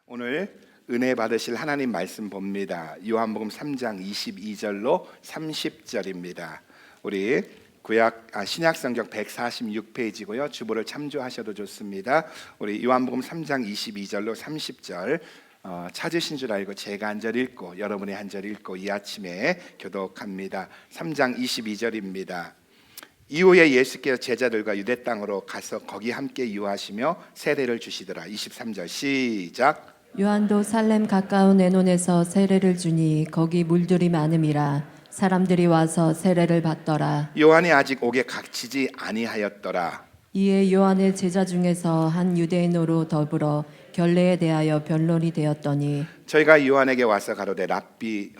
오늘 은혜 받으실 하나님 말씀 봅니다. 요한복음 3장 22절로 30절입니다. 우리 신약 성경 146페이지고요. 주보를 참조하셔도 좋습니다. 우리 요한복음 3장 22절로 30절 찾으신 줄 알고 제가 한 절 읽고 여러분의 한 절 읽고 이 아침에 교독합니다. 3장 22절입니다. 이후에 예수께서 제자들과 유대 땅으로 가서 거기 함께 유하시며 세례를 주시더라. 23절 시작. 요한도 살렘 가까운 에논에서 세례를 주니 거기 물들이 많음이라 사람들이 와서 세례를 받더라. 요한이 아직 옥에 갇히지 아니하였더라. 이에 요한의 제자 중에서 한 유대인으로 더불어 결례에 대하여 변론이 되었더니 저희가 요한에게 와서 가로되 랍비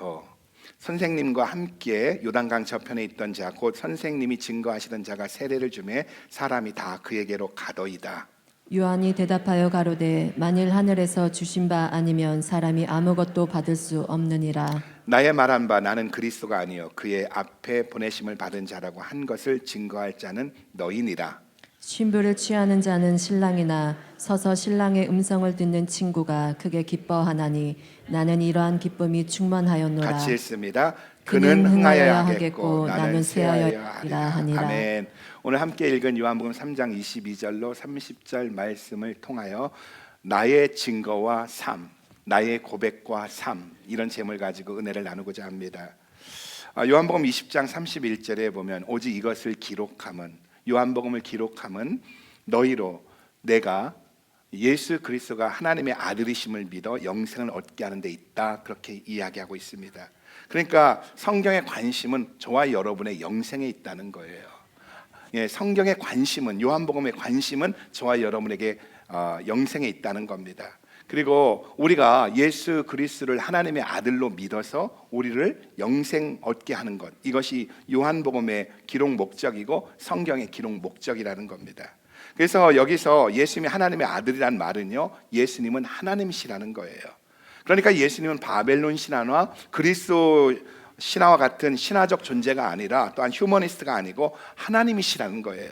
선생님과 함께 요단강 저편에 있던 자 곧 선생님이 증거하시던 자가 세례를 주매 사람이 다 그에게로 가더이다. 요한이 대답하여 가로되 만일 하늘에서 주신 바 아니면 사람이 아무것도 받을 수 없느니라. 나의 말한 바 나는 그리스도가 아니요 그의 앞에 보내심을 받은 자라고 한 것을 증거할 자는 너희니라. 신부를 취하는 자는 신랑이나 서서 신랑의 음성을 듣는 친구가 크게 기뻐하나니 나는 이러한 기쁨이 충만하였노라. 같이 읽습니다. 그는 흥하여야 하겠고 나는 쇠하여야 하니라. 아멘. 오늘 함께 읽은 요한복음 3장 22절로 30절 말씀을 통하여 나의 증거와 삶, 나의 고백과 삶 이런 제목을 가지고 은혜를 나누고자 합니다. 요한복음 20장 31절에 보면 오직 이것을 기록함은 요한복음을 기록함은 너희로 내가 예수 그리스도가 하나님의 아들이심을 믿어 영생을 얻게 하는 데 있다. 그렇게 이야기하고 있습니다. 그러니까 성경의 관심은 저와 여러분의 영생에 있다는 거예요. 성경의 관심은 요한복음의 관심은 저와 여러분에게 영생에 있다는 겁니다. 그리고 우리가 예수 그리스도를 하나님의 아들로 믿어서 우리를 영생 얻게 하는 것, 이것이 요한복음의 기록 목적이고 성경의 기록 목적이라는 겁니다. 그래서 여기서 예수님이 하나님의 아들이란 말은요, 예수님은 하나님이시라는 거예요. 그러니까 예수님은 바벨론 신화와 그리스도 신화와 같은 신화적 존재가 아니라 또한 휴머니스트가 아니고 하나님이시라는 거예요.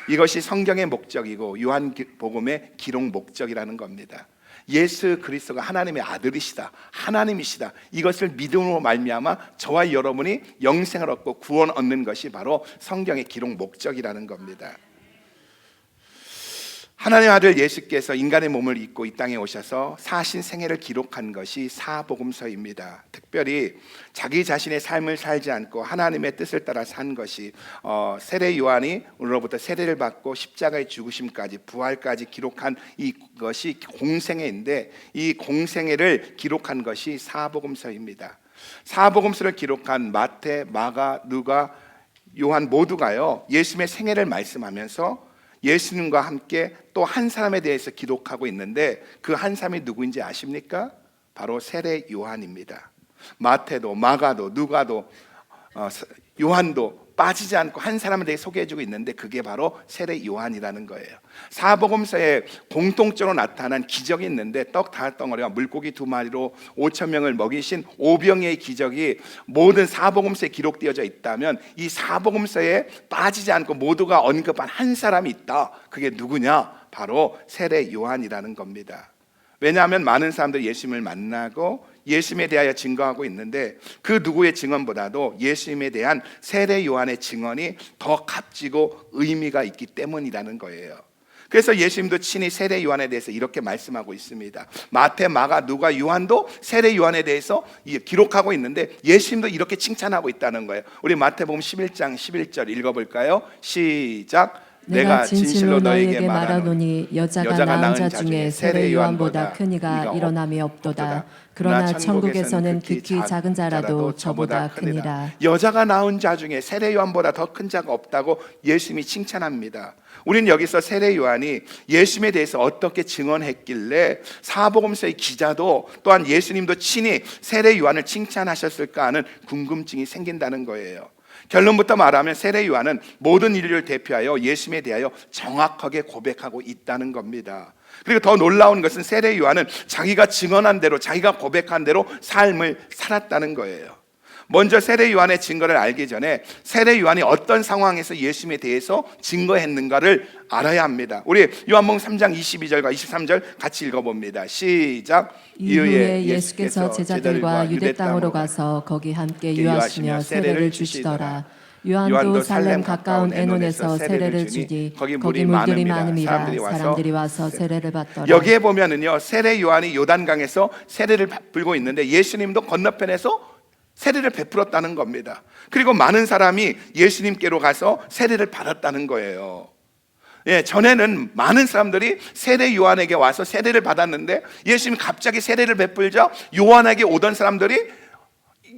이것이 성경의 목적이고 요한복음의 기록 목적이라는 겁니다. 예수 그리스도가 하나님의 아들이시다, 하나님이시다, 이것을 믿음으로 말미암아 저와 여러분이 영생을 얻고 구원 얻는 것이 바로 성경의 기록 목적이라는 겁니다. 하나님의 아들 예수께서 인간의 몸을 입고 이 땅에 오셔서 사신 생애를 기록한 것이 사복음서입니다. 특별히 자기 자신의 삶을 살지 않고 하나님의 뜻을 따라 산 것이 세례 요한이 오늘로부터 세례를 받고 십자가의 죽으심까지 부활까지 기록한 이것이 공생애인데 이 공생애를 기록한 것이 사복음서입니다. 사복음서를 기록한 마태, 마가, 누가, 요한 모두가요 예수님의 생애를 말씀하면서 예수님과 함께 또 한 사람에 대해서 기록하고 있는데 그 한 사람이 누구인지 아십니까? 바로 세례 요한입니다. 마태도 마가도 누가도 요한도 빠지지 않고 한 사람에 대해 소개해주고 있는데 그게 바로 세례 요한이라는 거예요. 사복음서에 공통적으로 나타난 기적이 있는데 떡 5덩어리와 물고기 2마리로 5,000명을 먹이신 오병이의 기적이 모든 사복음서에 기록되어져 있다면 이 사복음서에 빠지지 않고 모두가 언급한 한 사람이 있다. 그게 누구냐? 바로 세례 요한이라는 겁니다. 왜냐하면 많은 사람들이 예수님을 만나고 예수님에 대하여 증거하고 있는데 그 누구의 증언보다도 예수님에 대한 세례 요한의 증언이 더 값지고 의미가 있기 때문이라는 거예요. 그래서 예수님도 친히 세례 요한에 대해서 이렇게 말씀하고 있습니다. 마태, 마가, 누가, 요한도 세례 요한에 대해서 기록하고 있는데 예수님도 이렇게 칭찬하고 있다는 거예요. 우리 마태복음 11장 11절 읽어볼까요? 시작. 내가 진실로 너희에게 말하노니 여자가 낳은 자 중에 세례 요한보다 큰 이가 일어남이 없도다. 그러나 천국에서는 극히 작은 자라도 저보다 크니라. 여자가 낳은 자 중에 세례 요한보다 더 큰 자가 없다고 예수님이 칭찬합니다. 우리는 여기서 세례 요한이 예수님에 대해서 어떻게 증언했길래 사복음서의 기자도 또한 예수님도 친히 세례 요한을 칭찬하셨을까 하는 궁금증이 생긴다는 거예요. 결론부터 말하면 세례 요한은 모든 인류를 대표하여 예수님에 대하여 정확하게 고백하고 있다는 겁니다. 그리고 더 놀라운 것은 세례 요한은 자기가 증언한 대로 자기가 고백한 대로 삶을 살았다는 거예요. 먼저 세례 요한의 증거를 알기 전에 세례 요한이 어떤 상황에서 예수님에 대해서 증거했는가를 알아야 합니다. 우리 요한복음 3장 22절과 23절 같이 읽어봅니다. 시작. 이후에 예수께서 제자들과 유대 땅으로 가서 거기 함께 유하시며 세례를 주시더라. 요한도 살렘 가까운 에논에서 세례를 주니 거기 물들이 많음이라 사람들이 와서 세례를 받더라. 여기에 보면은요, 세례 요한이 요단강에서 세례를 베풀고 있는데 예수님도 건너편에서 세례를 베풀었다는 겁니다. 그리고 많은 사람이 예수님께로 가서 세례를 받았다는 거예요. 예, 전에는 많은 사람들이 세례 요한에게 와서 세례를 받았는데 예수님이 갑자기 세례를 베풀자 요한에게 오던 사람들이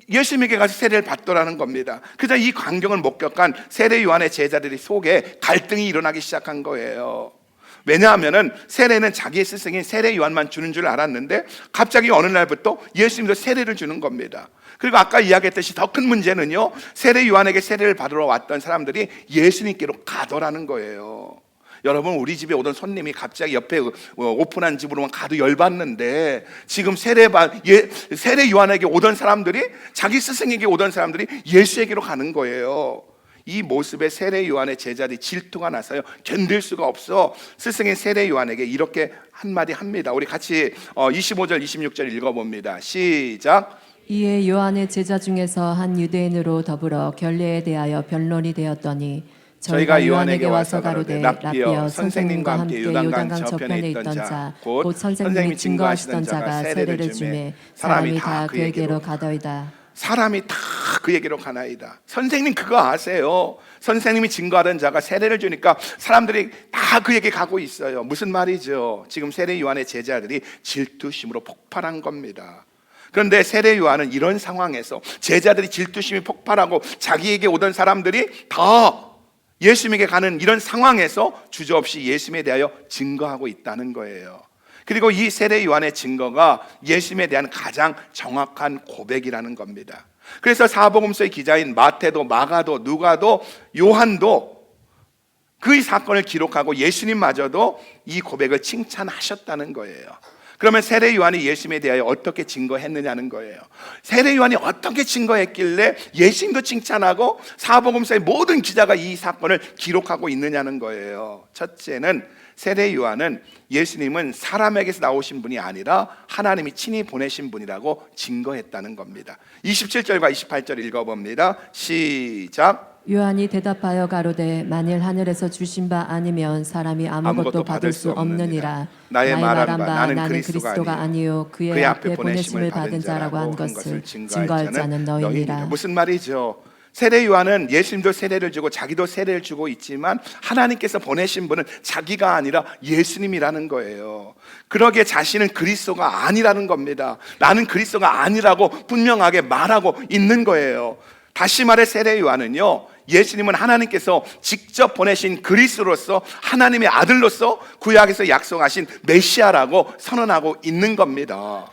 예수님에게 가서 세례를 받더라는 겁니다. 그래서 이 광경을 목격한 세례 요한의 제자들이 속에 갈등이 일어나기 시작한 거예요. 왜냐하면 세례는 자기의 스승인 세례 요한만 주는 줄 알았는데 갑자기 어느 날부터 예수님도 세례를 주는 겁니다. 그리고 아까 이야기했듯이 더 큰 문제는요, 세례 요한에게 세례를 받으러 왔던 사람들이 예수님께로 가더라는 거예요. 여러분, 우리 집에 오던 손님이 갑자기 옆에 오픈한 집으로만 가도 열받는데 지금 세례 요한에게 오던 사람들이, 자기 스승에게 오던 사람들이 예수에게로 가는 거예요. 이 모습에 세례 요한의 제자들이 질투가 나서요, 견딜 수가 없어 스승인 세례 요한에게 이렇게 한마디 합니다. 우리 같이 25절 26절 읽어봅니다. 시작. 이에 요한의 제자 중에서 한 유대인으로 더불어 결례에 대하여 변론이 되었더니 저희가 요한에게 와서 가로되 랍비여 선생님과 함께 요단강 저편에 있던 자 곧 선생님이 증거하시던 자가 세례를 주매 사람이 다 그에게로 가더이다. 사람이 다 그에게로 가나이다. 선생님 그거 아세요? 선생님이 증거하던 자가 세례를 주니까 사람들이 다 그에게 가고 있어요. 무슨 말이죠? 지금 세례 요한의 제자들이 질투심으로 폭발한 겁니다. 그런데 세례 요한은 이런 상황에서 제자들이 질투심이 폭발하고 자기에게 오던 사람들이 다 예수님에게 가는 이런 상황에서 주저없이 예수님에 대하여 증거하고 있다는 거예요. 그리고 이 세례 요한의 증거가 예수님에 대한 가장 정확한 고백이라는 겁니다. 그래서 사복음서의 기자인 마태도 마가도 누가도 요한도 그 사건을 기록하고 예수님마저도 이 고백을 칭찬하셨다는 거예요. 그러면 세례 요한이 예수님에 대하여 어떻게 증거했느냐는 거예요. 세례 요한이 어떻게 증거했길래 예수님도 칭찬하고 사복음서의 모든 기자가 이 사건을 기록하고 있느냐는 거예요. 첫째는 세례 요한은 예수님은 사람에게서 나오신 분이 아니라 하나님이 친히 보내신 분이라고 증거했다는 겁니다. 27절과 28절 읽어봅니다. 시작. 요한이 대답하여 가로되 만일 하늘에서 주신 바 아니면 사람이 아무것도 받을 수 없느니라. 나의 말한 바 나는 그리스도가 아니요 그의 앞에 보내심을 받은 자라고 한 것을 증거할 자는 너희니라. 무슨 말이죠? 세례 요한은 예수님도 세례를 주고 자기도 세례를 주고 있지만 하나님께서 보내신 분은 자기가 아니라 예수님이라는 거예요. 그러기에 자신은 그리스도가 아니라는 겁니다. 나는 그리스도가 아니라고 분명하게 말하고 있는 거예요. 다시 말해 세례 요한은요, 예수님은 하나님께서 직접 보내신 그리스도로서 하나님의 아들로서 구약에서 약속하신 메시아라고 선언하고 있는 겁니다.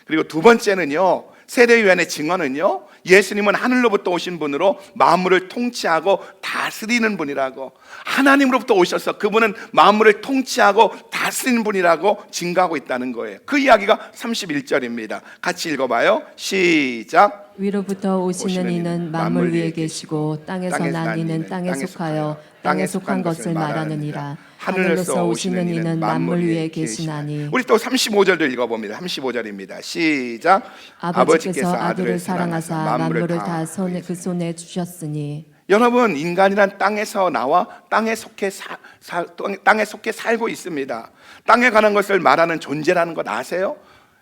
그리고 두 번째는요, 세례 요한의 증언은요, 예수님은 하늘로부터 오신 분으로 만물을 통치하고 다스리는 분이라고, 하나님으로부터 오셔서 그분은 만물을 통치하고 다스리는 분이라고 증거하고 있다는 거예요. 그 이야기가 31절입니다. 같이 읽어봐요. 시작. 위로부터 오시는 이는 만물 위에 계시고 땅에서 난 이는 땅에 속하여 땅에 속한 것을 말하느니라. 하늘에서 오시는 이는 만물 위에 계시나니. 우리 또 35절도 읽어봅니다. 35절입니다. 시작. 아버지께서 아들을 사랑하사 만물을 다 그 손에 주셨으니. 여러분, 인간이란 땅에서 나와 땅에 속해 살고 있습니다. 땅에 관한 것을 말하는 존재라는 것 아세요?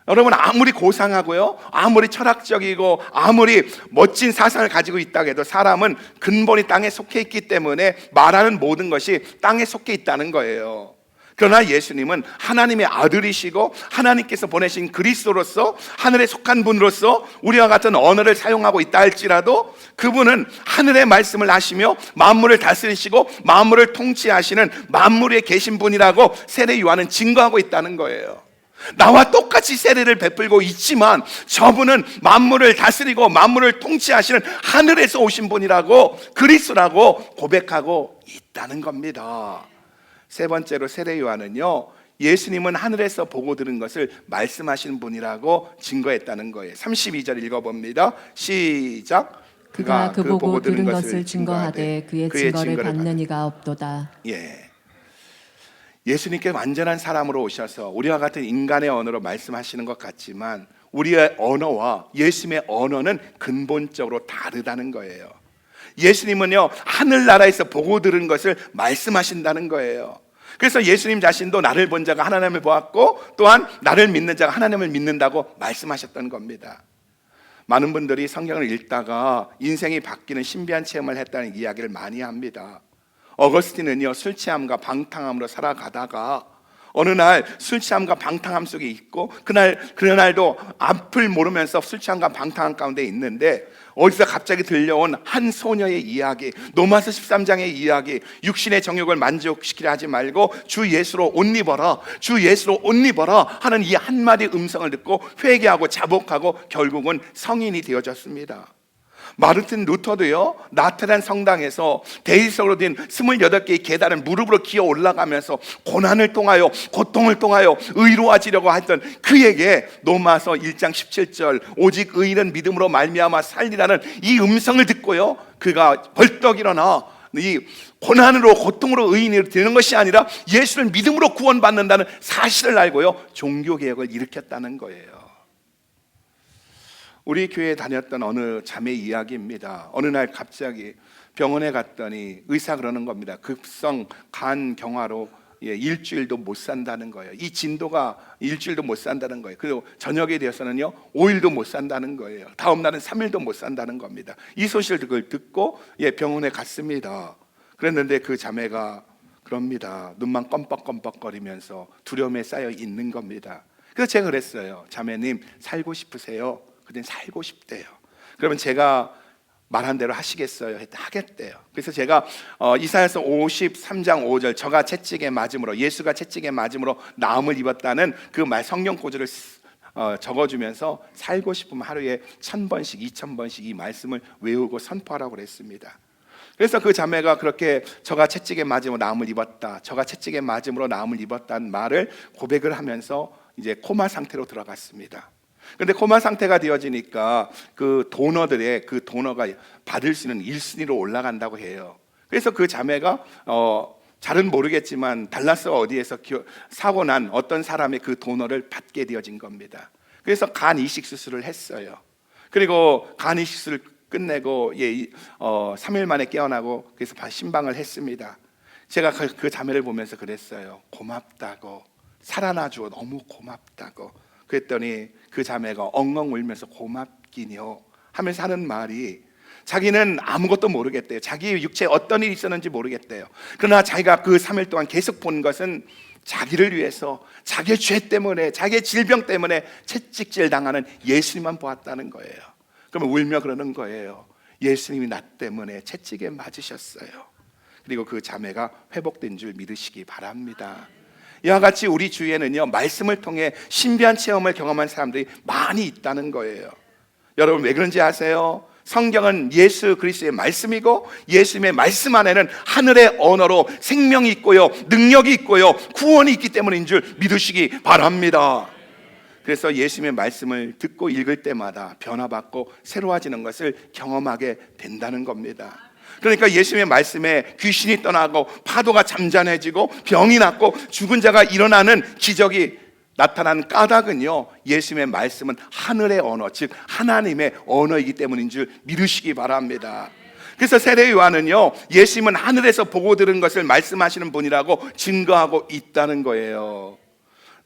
여러분, 아무리 고상하고요, 아무리 철학적이고 아무리 멋진 사상을 가지고 있다고 해도 사람은 근본이 땅에 속해 있기 때문에 말하는 모든 것이 땅에 속해 있다는 거예요. 그러나 예수님은 하나님의 아들이시고 하나님께서 보내신 그리스도로서 하늘에 속한 분으로서 우리와 같은 언어를 사용하고 있다 할지라도 그분은 하늘의 말씀을 하시며 만물을 다스리시고 만물을 통치하시는 만물 위에 계신 분이라고 세례 요한은 증거하고 있다는 거예요. 나와 똑같이 세례를 베풀고 있지만 저분은 만물을 다스리고 만물을 통치하시는 하늘에서 오신 분이라고, 그리스도라고 고백하고 있다는 겁니다. 세 번째로 세례 요한은요, 예수님은 하늘에서 보고 들은 것을 말씀하시는 분이라고 증거했다는 거예요. 32절 읽어봅니다. 시작. 그가 그 보고 들은 것을 증거하되 그의 증거를 받는 이가 없도다. 예수님께 완전한 사람으로 오셔서 우리와 같은 인간의 언어로 말씀하시는 것 같지만 우리의 언어와 예수님의 언어는 근본적으로 다르다는 거예요. 예수님은요, 하늘나라에서 보고 들은 것을 말씀하신다는 거예요. 그래서 예수님 자신도 나를 본 자가 하나님을 보았고 또한 나를 믿는 자가 하나님을 믿는다고 말씀하셨던 겁니다. 많은 분들이 성경을 읽다가 인생이 바뀌는 신비한 체험을 했다는 이야기를 많이 합니다. 어거스틴은요, 술 취함과 방탕함으로 살아가다가 어느 날 술 취함과 방탕함 속에 있고 그날도 앞을 모르면서 술 취함과 방탕함 가운데 있는데 어디서 갑자기 들려온 한 소녀의 이야기, 로마서 13장의 이야기, 육신의 정욕을 만족시키려 하지 말고 주 예수로 옷 입어라, 주 예수로 옷 입어라 하는 이 한마디 음성을 듣고 회개하고 자복하고 결국은 성인이 되어졌습니다. 마르틴 루터도요, 나트란 성당에서 대리석으로 된 28개의 계단을 무릎으로 기어 올라가면서 고난을 통하여 고통을 통하여 의로워지려고 했던 그에게 로마서 1장 17절 오직 의인은 믿음으로 말미암아 살리라는 이 음성을 듣고요, 그가 벌떡 일어나 이 고난으로 고통으로 의인이 되는 것이 아니라 예수를 믿음으로 구원받는다는 사실을 알고요, 종교개혁을 일으켰다는 거예요. 우리 교회에 다녔던 어느 자매 이야기입니다. 어느 날 갑자기 병원에 갔더니 의사 그러는 겁니다. 급성 간 경화로 일주일도 못 산다는 거예요. 이 진도가 일주일도 못 산다는 거예요. 그리고 저녁에 되어서는요 5일도 못 산다는 거예요. 다음 날은 3일도 못 산다는 겁니다. 이 소식을 듣고 병원에 갔습니다. 그랬는데 그 자매가 그럽니다. 눈만 껌뻑껌뻑거리면서 두려움에 쌓여 있는 겁니다. 그래서 제가 그랬어요. 자매님, 살고 싶으세요? 그땐 살고 싶대요. 그러면 제가 말한 대로 하시겠어요? 하겠대요. 그래서 제가 이사야서 53장 5절 저가 채찍에 맞음으로, 예수가 채찍에 맞음으로 나음을 입었다는 그 말 성경 구절을 적어주면서 살고 싶으면 하루에 1000번씩 2000번씩 이 말씀을 외우고 선포하라고 그랬습니다. 그래서 그 자매가 그렇게 저가 채찍에 맞음으로 나음을 입었다, 저가 채찍에 맞음으로 나음을 입었다는 말을 고백을 하면서 이제 코마 상태로 들어갔습니다. 근데 코마 상태가 되어지니까 그 도너가 받을 수 있는 1순위로 올라간다고 해요. 그래서 그 자매가 잘은 모르겠지만 달라스 어디에서 사고 난 어떤 사람의 그 도너를 받게 되어진 겁니다. 그래서 간 이식 수술을 했어요. 그리고 간 이식 수술을 끝내고 3일 만에 깨어나고 그래서 신방을 했습니다. 제가 그 자매를 보면서 그랬어요. 고맙다고, 살아나주어 너무 고맙다고. 그랬더니 그 자매가 엉엉 울면서 고맙긴요 하면서 하는 말이, 자기는 아무것도 모르겠대요. 자기 육체에 어떤 일이 있었는지 모르겠대요. 그러나 자기가 그 3일 동안 계속 본 것은 자기를 위해서, 자기의 죄 때문에, 자기의 질병 때문에 채찍질 당하는 예수님만 보았다는 거예요. 그러면 울며 그러는 거예요. 예수님이 나 때문에 채찍에 맞으셨어요. 그리고 그 자매가 회복된 줄 믿으시기 바랍니다. 이와 같이 우리 주위에는요, 말씀을 통해 신비한 체험을 경험한 사람들이 많이 있다는 거예요. 여러분, 왜 그런지 아세요? 성경은 예수 그리스도의 말씀이고 예수님의 말씀 안에는 하늘의 언어로 생명이 있고요, 능력이 있고요, 구원이 있기 때문인 줄 믿으시기 바랍니다. 그래서 예수님의 말씀을 듣고 읽을 때마다 변화받고 새로워지는 것을 경험하게 된다는 겁니다. 그러니까 예수님의 말씀에 귀신이 떠나고 파도가 잠잠해지고 병이 낫고 죽은 자가 일어나는 기적이 나타나는 까닭은요, 예수님의 말씀은 하늘의 언어, 즉 하나님의 언어이기 때문인 줄 믿으시기 바랍니다. 그래서 세례 요한은요, 예수님은 하늘에서 보고 들은 것을 말씀하시는 분이라고 증거하고 있다는 거예요.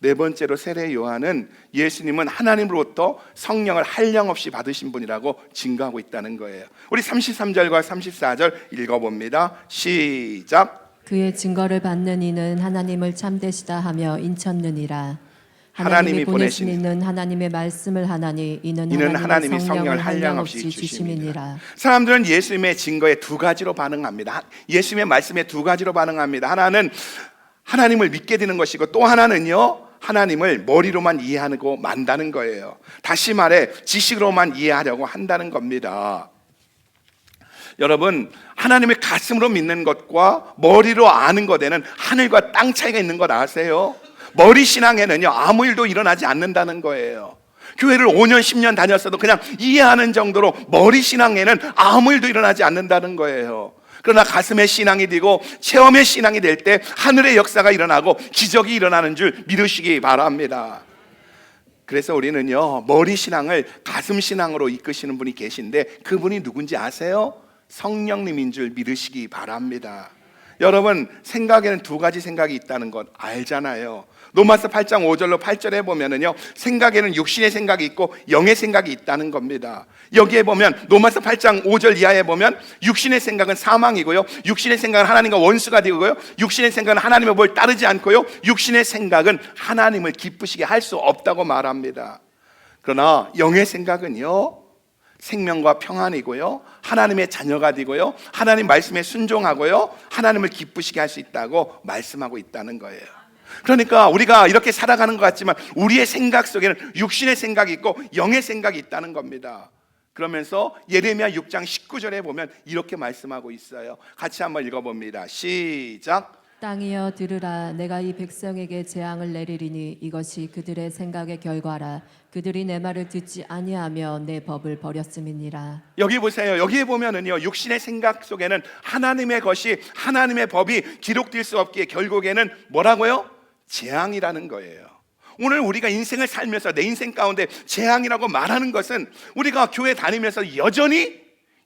네 번째로 세례 요한은 예수님은 하나님으로부터 성령을 한량없이 받으신 분이라고 증거하고 있다는 거예요. 우리 33절과 34절 읽어봅니다. 시작. 그의 증거를 받는 이는 하나님을 참되시다 하며 인쳤느니라. 하나님이 보내신 이는 하나님의 말씀을 하나니 이는 하나님이 성령을 한량없이 주심이니라. 사람들은 예수님의 증거에 두 가지로 반응합니다. 예수님의 말씀에 두 가지로 반응합니다. 하나는 하나님을 믿게 되는 것이고, 또 하나는요, 하나님을 머리로만 이해하고 만다는 거예요. 다시 말해 지식으로만 이해하려고 한다는 겁니다. 여러분, 하나님의 가슴으로 믿는 것과 머리로 아는 것에는 하늘과 땅 차이가 있는 것 아세요? 머리 신앙에는요, 아무 일도 일어나지 않는다는 거예요. 교회를 5년 10년 다녔어도 그냥 이해하는 정도로 머리 신앙에는 아무 일도 일어나지 않는다는 거예요. 그러나 가슴의 신앙이 되고 체험의 신앙이 될 때 하늘의 역사가 일어나고 기적이 일어나는 줄 믿으시기 바랍니다. 그래서 우리는요, 머리 신앙을 가슴 신앙으로 이끄시는 분이 계신데 그분이 누군지 아세요? 성령님인 줄 믿으시기 바랍니다. 여러분, 생각에는 두 가지 생각이 있다는 것 알잖아요. 로마서 8장 5절로 8절에 보면은요, 생각에는 육신의 생각이 있고 영의 생각이 있다는 겁니다. 여기에 보면 로마서 8장 5절 이하에 보면 육신의 생각은 사망이고요, 육신의 생각은 하나님과 원수가 되고요, 육신의 생각은 하나님의 법을 따르지 않고요, 육신의 생각은 하나님을 기쁘시게 할 수 없다고 말합니다. 그러나 영의 생각은요, 생명과 평안이고요, 하나님의 자녀가 되고요, 하나님 말씀에 순종하고요, 하나님을 기쁘시게 할 수 있다고 말씀하고 있다는 거예요. 그러니까 우리가 이렇게 살아가는 것 같지만 우리의 생각 속에는 육신의 생각이 있고 영의 생각이 있다는 겁니다. 그러면서 예레미야 6장 19절에 보면 이렇게 말씀하고 있어요. 같이 한번 읽어봅니다. 시작. 땅이여 들으라. 내가 이 백성에게 재앙을 내리리니 이것이 그들의 생각의 결과라. 그들이 내 말을 듣지 아니하며 내 법을 버렸음이니라. 여기 보세요. 여기에 보면은요, 육신의 생각 속에는 하나님의 것이, 하나님의 법이 기록될 수 없기에 결국에는 뭐라고요? 재앙이라는 거예요. 오늘 우리가 인생을 살면서 내 인생 가운데 재앙이라고 말하는 것은 우리가 교회 다니면서 여전히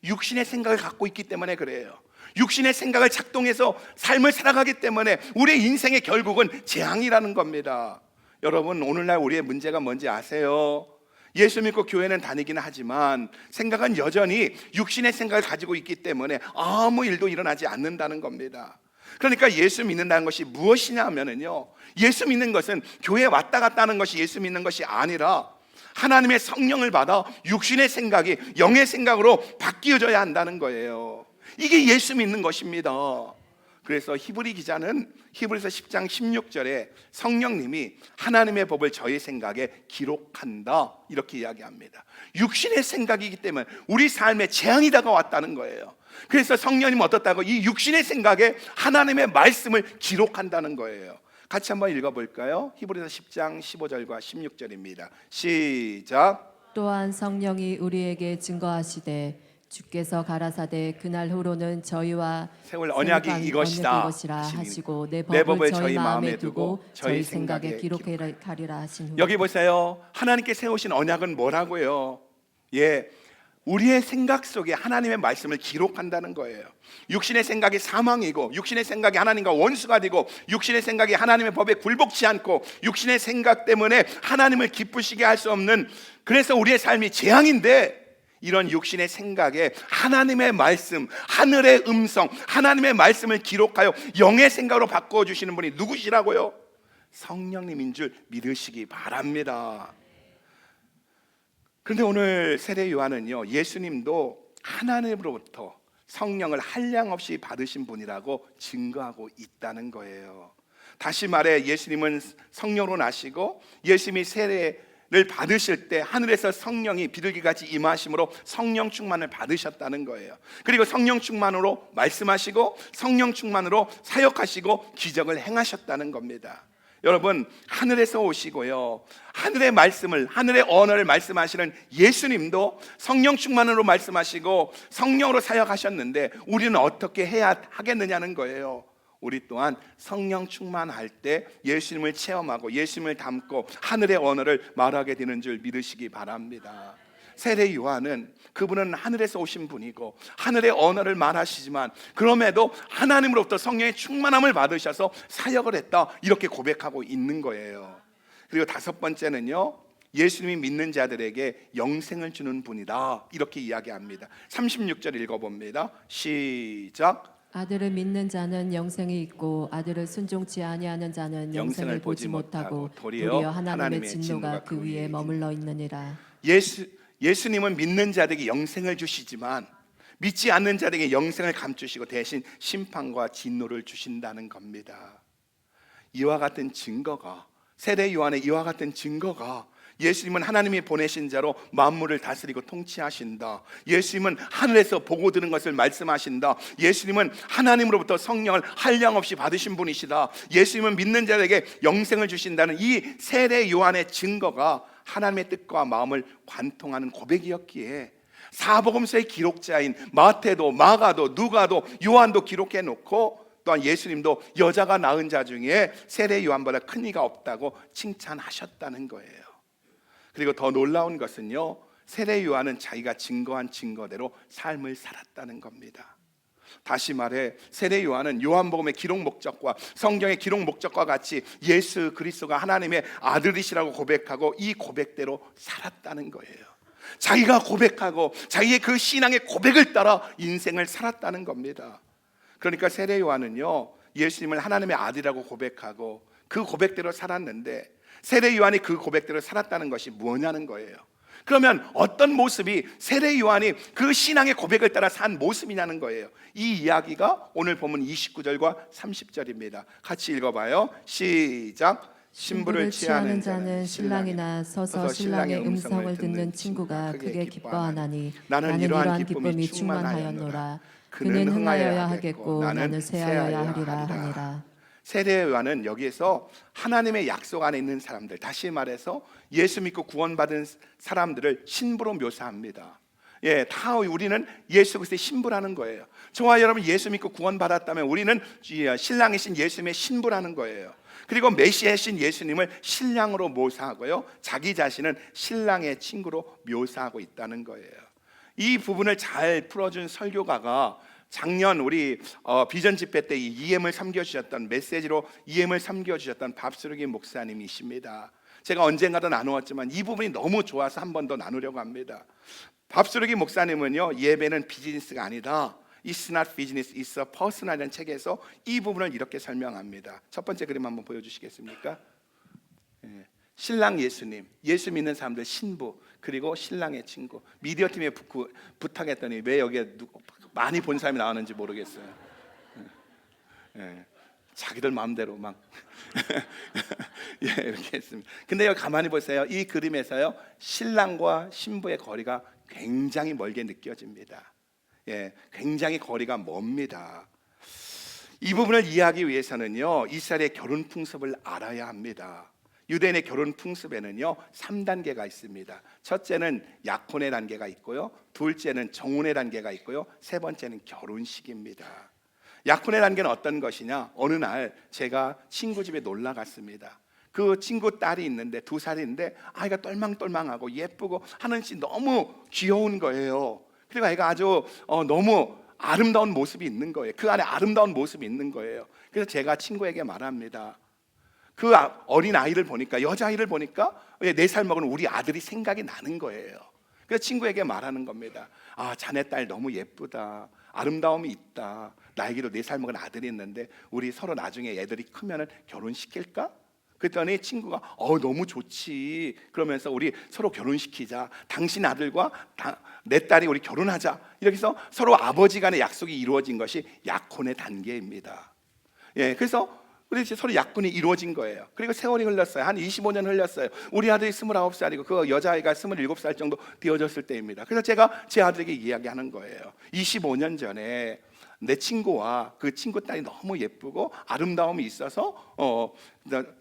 육신의 생각을 갖고 있기 때문에 그래요. 육신의 생각을 작동해서 삶을 살아가기 때문에 우리의 인생의 결국은 재앙이라는 겁니다. 여러분, 오늘날 우리의 문제가 뭔지 아세요? 예수 믿고 교회는 다니기는 하지만 생각은 여전히 육신의 생각을 가지고 있기 때문에 아무 일도 일어나지 않는다는 겁니다. 그러니까 예수 믿는다는 것이 무엇이냐 하면은요, 예수 믿는 것은 교회에 왔다 갔다 하는 것이 예수 믿는 것이 아니라 하나님의 성령을 받아 육신의 생각이 영의 생각으로 바뀌어져야 한다는 거예요. 이게 예수 믿는 것입니다. 그래서 히브리 기자는 히브리서 10장 16절에 성령님이 하나님의 법을 저희 생각에 기록한다 이렇게 이야기합니다. 육신의 생각이기 때문에 우리 삶에 재앙이 다가왔다는 거예요. 그래서 성령님은 어떻다고? 이 육신의 생각에 하나님의 말씀을 기록한다는 거예요. 같이 한번 읽어볼까요? 히브리서 10장 15절과 16절입니다. 시작. 또한 성령이 우리에게 증거하시되 주께서 가라사대 그날 후로는 저희와 세울 언약이 이것이다 하시고 내 법을 저희 마음에 두고 저희 생각에 기록하리라 하신 후. 여기 보세요. 하나님께 세우신 언약은 뭐라고요? 예, 우리의 생각 속에 하나님의 말씀을 기록한다는 거예요. 육신의 생각이 사망이고 육신의 생각이 하나님과 원수가 되고 육신의 생각이 하나님의 법에 굴복치 않고 육신의 생각 때문에 하나님을 기쁘시게 할 수 없는, 그래서 우리의 삶이 재앙인데, 이런 육신의 생각에 하나님의 말씀, 하늘의 음성, 하나님의 말씀을 기록하여 영의 생각으로 바꿔주시는 분이 누구시라고요? 성령님인 줄 믿으시기 바랍니다. 그런데 오늘 세례 요한은요, 예수님도 하나님으로부터 성령을 한량없이 받으신 분이라고 증거하고 있다는 거예요. 다시 말해 예수님은 성령으로 나시고 예수님이 세례를 받으실 때 하늘에서 성령이 비둘기같이 임하심으로 성령 충만을 받으셨다는 거예요. 그리고 성령 충만으로 말씀하시고 성령 충만으로 사역하시고 기적을 행하셨다는 겁니다. 여러분, 하늘에서 오시고요, 하늘의 말씀을, 하늘의 언어를 말씀하시는 예수님도 성령 충만으로 말씀하시고 성령으로 사역하셨는데 우리는 어떻게 해야 하겠느냐는 거예요. 우리 또한 성령 충만할 때 예수님을 체험하고 예수님을 담고 하늘의 언어를 말하게 되는 줄 믿으시기 바랍니다. 세례 요한은 그분은 하늘에서 오신 분이고 하늘의 언어를 말하시지만 그럼에도 하나님으로부터 성령의 충만함을 받으셔서 사역을 했다, 이렇게 고백하고 있는 거예요. 그리고 다섯 번째는요, 예수님이 믿는 자들에게 영생을 주는 분이다, 이렇게 이야기합니다. 36절 읽어봅니다. 시작. 아들을 믿는 자는 영생이 있고 아들을 순종치 아니하는 자는 영생을 보지 못하고 도리어 하나님의 진노가 그 위에 머물러 있느니라. 예수님은 믿는 자들에게 영생을 주시지만 믿지 않는 자들에게 영생을 감추시고 대신 심판과 진노를 주신다는 겁니다. 이와 같은 증거가, 세례 요한의 이와 같은 증거가 예수님은 하나님이 보내신 자로 만물을 다스리고 통치하신다. 예수님은 하늘에서 보고 들은 것을 말씀하신다. 예수님은 하나님으로부터 성령을 한량없이 받으신 분이시다. 예수님은 믿는 자에게 영생을 주신다는 이 세례 요한의 증거가 하나님의 뜻과 마음을 관통하는 고백이었기에 사복음서의 기록자인 마태도 마가도 누가도 요한도 기록해 놓고, 또한 예수님도 여자가 낳은 자 중에 세례 요한보다 큰 이가 없다고 칭찬하셨다는 거예요. 그리고 더 놀라운 것은요, 세례 요한은 자기가 증거한 증거대로 삶을 살았다는 겁니다. 다시 말해 세례 요한은 요한복음의 기록 목적과 성경의 기록 목적과 같이 예수 그리스도가 하나님의 아들이시라고 고백하고 이 고백대로 살았다는 거예요. 자기가 고백하고 자기의 그 신앙의 고백을 따라 인생을 살았다는 겁니다. 그러니까 세례 요한은요, 예수님을 하나님의 아들이라고 고백하고 그 고백대로 살았는데, 세례 요한이 그 고백대로 살았다는 것이 뭐냐는 거예요. 그러면 어떤 모습이 세례 요한이 그 신앙의 고백을 따라 산 모습이냐는 거예요. 이 이야기가 오늘 본문 29절과 30절입니다. 같이 읽어봐요. 시작. 신부를 취하는 자는 신랑이나 서서 신랑의 음성을 듣는 친구가 크게 기뻐하나니 나는 이러한 기쁨이 충만하였노라. 그는 흥하여야 하겠고 나는 쇠하여야 하리라 하니라. 세례 요한은 여기에서 하나님의 약속 안에 있는 사람들, 다시 말해서 예수 믿고 구원받은 사람들을 신부로 묘사합니다. 다 우리는 예수 그리스도의 신부라는 거예요. 저와 여러분 예수 믿고 구원받았다면 우리는 신랑이신 예수님의 신부라는 거예요. 그리고 메시아이신 예수님을 신랑으로 묘사하고요, 자기 자신은 신랑의 친구로 묘사하고 있다는 거예요. 이 부분을 잘 풀어준 설교가가 작년 우리 비전 집회 때 EM을 섬겨주셨던, 메시지로 EM을 섬겨주셨던 밥수르기 목사님이십니다. 제가 언젠가도 나누었지만 이 부분이 너무 좋아서 한 번 더 나누려고 합니다. 밥수르기 목사님은요, 예배는 비즈니스가 아니다, It's not business, it's a personal이라는 책에서 이 부분을 이렇게 설명합니다. 첫 번째 그림 한번 보여주시겠습니까? 신랑 예수님, 예수 믿는 사람들 신부, 그리고 신랑의 친구. 미디어팀에 부탁했더니 왜 여기에 많이 본 사람이 나왔는지 모르겠어요. 자기들 마음대로 막 이렇게 했습니다. 근데 여기 가만히 보세요. 이 그림에서요, 신랑과 신부의 거리가 굉장히 멀게 느껴집니다. 굉장히 거리가 멉니다. 이 부분을 이해하기 위해서는요, 이스라엘의 결혼 풍습을 알아야 합니다. 유대인의 결혼 풍습에는요 3단계가 있습니다. 첫째는 약혼의 단계가 있고요, 둘째는 정혼의 단계가 있고요, 세 번째는 결혼식입니다. 약혼의 단계는 어떤 것이냐? 어느 날 제가 친구 집에 놀러 갔습니다. 그 친구 딸이 있는데 2살인데 아이가 똘망똘망하고 예쁘고 하는 시 너무 귀여운 거예요. 그리고 아이가 아주 너무 아름다운 모습이 있는 거예요. 그 안에 아름다운 모습이 있는 거예요. 그래서 제가 친구에게 말합니다. 그 어린 아이를 보니까, 여자아이를 보니까 4살 먹은 우리 아들이 생각이 나는 거예요. 그래서 친구에게 말하는 겁니다. 아, 자네 딸 너무 예쁘다, 아름다움이 있다. 나에게도 4살 먹은 아들이 있는데 우리 서로 나중에 애들이 크면 결혼시킬까? 그랬더니 친구가 너무 좋지, 그러면서 우리 서로 결혼시키자, 당신 아들과 내 딸이 우리 결혼하자. 이렇게 해서 서로 아버지 간의 약속이 이루어진 것이 약혼의 단계입니다. 그래서 우리 서로 약혼이 이루어진 거예요. 그리고 세월이 흘렀어요. 한 25년 흘렸어요. 우리 아들이 29살이고 그 여자아이가 27살 정도 되어졌을 때입니다. 그래서 제가 제 아들에게 이야기하는 거예요. 25년 전에 내 친구와 그 친구 딸이 너무 예쁘고 아름다움이 있어서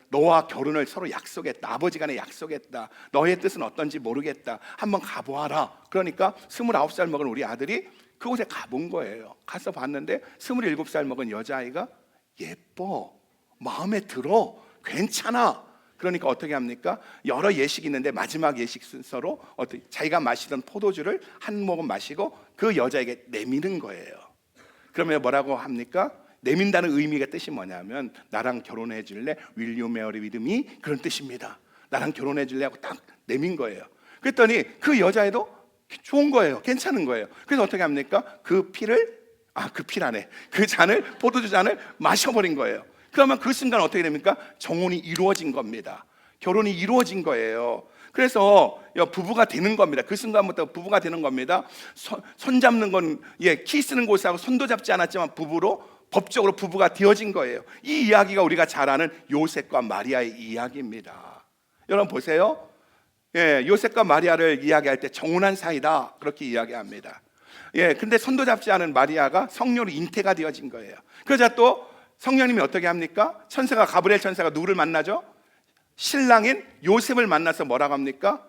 너와 결혼을 서로 약속했다, 아버지 간에 약속했다, 너의 뜻은 어떤지 모르겠다, 한번 가보아라. 그러니까 29살 먹은 우리 아들이 그곳에 가본 거예요. 가서 봤는데 27살 먹은 여자아이가 예뻐, 마음에 들어, 괜찮아. 그러니까 어떻게 합니까? 여러 예식이 있는데 마지막 예식 순서로 자기가 마시던 포도주를 한 모금 마시고 그 여자에게 내미는 거예요. 그러면 뭐라고 합니까? 내민다는 의미가 뜻이 뭐냐면 나랑 결혼해 줄래? Will you marry with me? 그런 뜻입니다. 나랑 결혼해 줄래? 하고 딱 내민 거예요. 그랬더니 그 여자애도 좋은 거예요. 괜찮은 거예요. 그래서 어떻게 합니까? 그 잔을, 포도주 잔을 마셔버린 거예요. 그러면 그 순간 어떻게 됩니까? 정혼이 이루어진 겁니다. 결혼이 이루어진 거예요. 그래서 부부가 되는 겁니다. 그 순간부터 부부가 되는 겁니다. 손 잡는 건 키스는 곳하고 손도 잡지 않았지만 법적으로 부부가 되어진 거예요. 이 이야기가 우리가 잘 아는 요셉과 마리아의 이야기입니다. 여러분 보세요. 요셉과 마리아를 이야기할 때 정혼한 사이다 그렇게 이야기합니다. 근데 손도 잡지 않은 마리아가 성녀로 잉태가 되어진 거예요. 그러자 또 성령님이 어떻게 합니까? 천사가 가브리엘 천사가 누구를 만나죠? 신랑인 요셉을 만나서 뭐라고 합니까?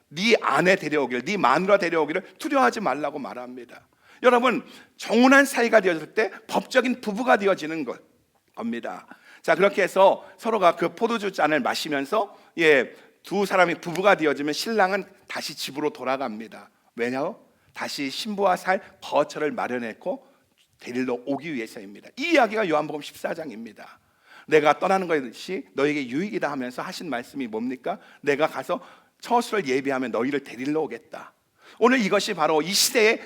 네 아내 데려오기를, 네 마누라 데려오기를 두려워하지 말라고 말합니다. 여러분, 정혼한 사이가 되어질 때 법적인 부부가 되어지는 겁니다. 자, 그렇게 해서 서로가 그 포도주 잔을 마시면서 두 사람이 부부가 되어지면 신랑은 다시 집으로 돌아갑니다. 왜냐? 다시 신부와 살 거처를 마련했고 데리러 오기 위해서입니다. 이 이야기가 요한복음 14장입니다. 내가 떠나는 것이 너에게 유익이다 하면서 하신 말씀이 뭡니까? 내가 가서 처소를 예비하면 너희를 데리러 오겠다. 오늘 이것이 바로 이 시대에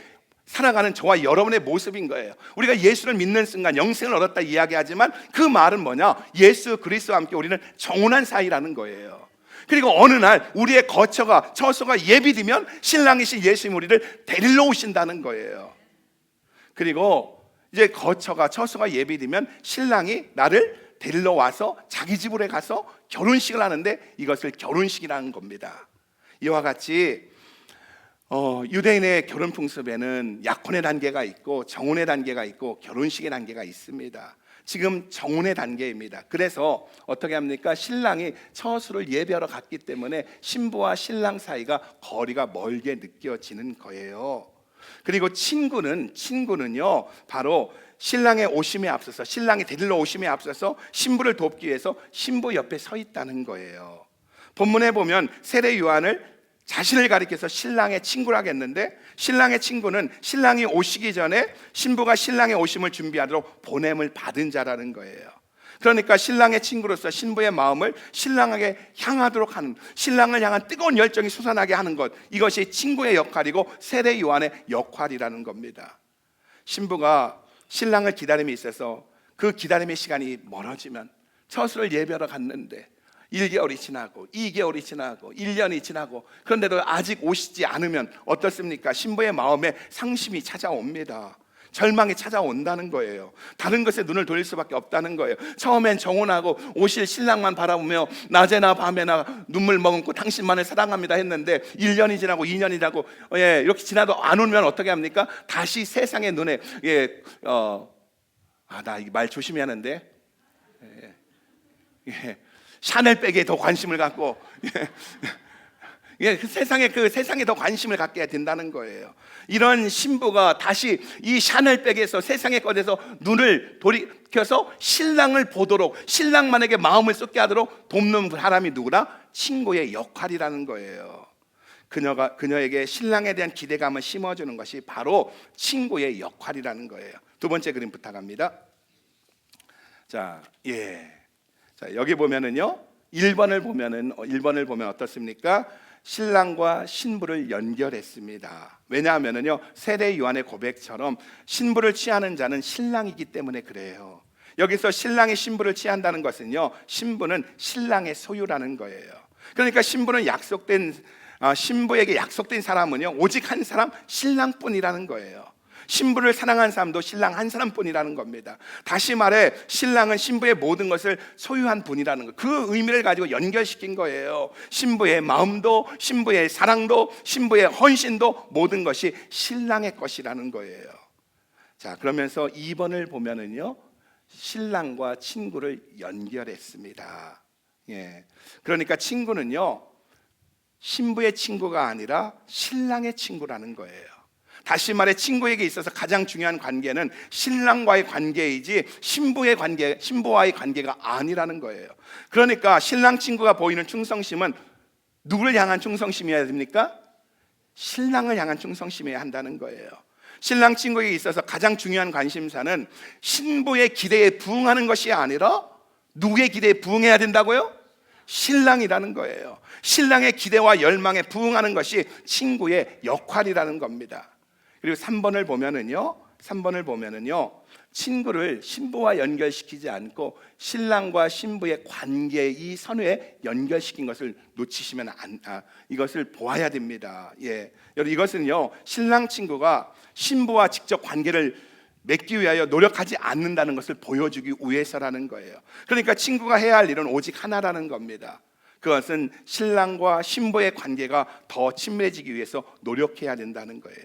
살아가는 저와 여러분의 모습인 거예요. 우리가 예수를 믿는 순간 영생을 얻었다 이야기하지만 그 말은 뭐냐? 예수 그리스도와 함께 우리는 정혼한 사이라는 거예요. 그리고 어느 날 우리의 거처가 처소가 예비되면 신랑이신 예수님 우리를 데리러 오신다는 거예요. 그리고 이제 처소가 예비되면 신랑이 나를 데리러 와서 자기 집으로 가서 결혼식을 하는데 이것을 결혼식이라는 겁니다. 이와 같이 유대인의 결혼 풍습에는 약혼의 단계가 있고 정혼의 단계가 있고 결혼식의 단계가 있습니다. 지금 정혼의 단계입니다. 그래서 어떻게 합니까? 신랑이 처소를 예배하러 갔기 때문에 신부와 신랑 사이가 거리가 멀게 느껴지는 거예요. 그리고 친구는요 바로 신랑의 오심에 앞서서, 신랑이 데리러 오심에 앞서서 신부를 돕기 위해서 신부 옆에 서 있다는 거예요. 본문에 보면 세례 요한을 자신을 가리켜서 신랑의 친구라고 했는데, 신랑의 친구는 신랑이 오시기 전에 신부가 신랑의 오심을 준비하도록 보냄을 받은 자라는 거예요. 그러니까 신랑의 친구로서 신부의 마음을 신랑에게 향하도록 하는, 신랑을 향한 뜨거운 열정이 솟아나게 하는 것, 이것이 친구의 역할이고 세례 요한의 역할이라는 겁니다. 신부가 신랑을 기다림에 있어서 그 기다림의 시간이 멀어지면, 처소를 예배하러 갔는데 1개월이 지나고 2개월이 지나고 1년이 지나고 그런데도 아직 오시지 않으면 어떻습니까? 신부의 마음에 상심이 찾아옵니다. 절망이 찾아온다는 거예요. 다른 것에 눈을 돌릴 수밖에 없다는 거예요. 처음엔 정혼하고 오실 신랑만 바라보며 낮에나 밤에나 눈물 머금고 당신만을 사랑합니다 했는데 1년이 지나고 2년이 지나고 이렇게 지나도 안 오면 어떻게 합니까? 다시 세상의 눈에 나 이 말 조심해야 하는데 샤넬백에 더 관심을 갖고 세상에 더 관심을 갖게 된다는 거예요. 이런 신부가 다시 이 샤넬백에서 세상의 것에서 눈을 돌이켜서 신랑을 보도록, 신랑만에게 마음을 쏟게 하도록 돕는 사람이 누구나? 친구의 역할이라는 거예요. 그녀에게 신랑에 대한 기대감을 심어주는 것이 바로 친구의 역할이라는 거예요. 두 번째 그림 부탁합니다. 자, 여기 보면은요, 1번을 보면 어떻습니까? 신랑과 신부를 연결했습니다. 왜냐하면은요, 세례 요한의 고백처럼 신부를 취하는 자는 신랑이기 때문에 그래요. 여기서 신랑이 신부를 취한다는 것은요, 신부는 신랑의 소유라는 거예요. 그러니까 신부에게 약속된 사람은요, 오직 한 사람, 신랑뿐이라는 거예요. 신부를 사랑한 사람도 신랑 한 사람뿐이라는 겁니다. 다시 말해 신랑은 신부의 모든 것을 소유한 분이라는 것, 그 의미를 가지고 연결시킨 거예요. 신부의 마음도, 신부의 사랑도, 신부의 헌신도 모든 것이 신랑의 것이라는 거예요. 자, 그러면서 2번을 보면은요, 신랑과 친구를 연결했습니다. 그러니까 친구는요, 신부의 친구가 아니라 신랑의 친구라는 거예요. 다시 말해 친구에게 있어서 가장 중요한 관계는 신랑과의 관계이지 신부와의 관계가 아니라는 거예요. 그러니까 신랑 친구가 보이는 충성심은 누구를 향한 충성심이어야 됩니까? 신랑을 향한 충성심이어야 한다는 거예요. 신랑 친구에게 있어서 가장 중요한 관심사는 신부의 기대에 부응하는 것이 아니라 누구의 기대에 부응해야 된다고요? 신랑이라는 거예요. 신랑의 기대와 열망에 부응하는 것이 친구의 역할이라는 겁니다. 그리고 3번을 보면은요, 친구를 신부와 연결시키지 않고 신랑과 신부의 관계, 이 선회에 연결시킨 것을 놓치시면 이것을 보아야 됩니다. 여러분, 이것은요, 신랑 친구가 신부와 직접 관계를 맺기 위하여 노력하지 않는다는 것을 보여주기 위해서라는 거예요. 그러니까 친구가 해야 할 일은 오직 하나라는 겁니다. 그것은 신랑과 신부의 관계가 더 친밀해지기 위해서 노력해야 된다는 거예요.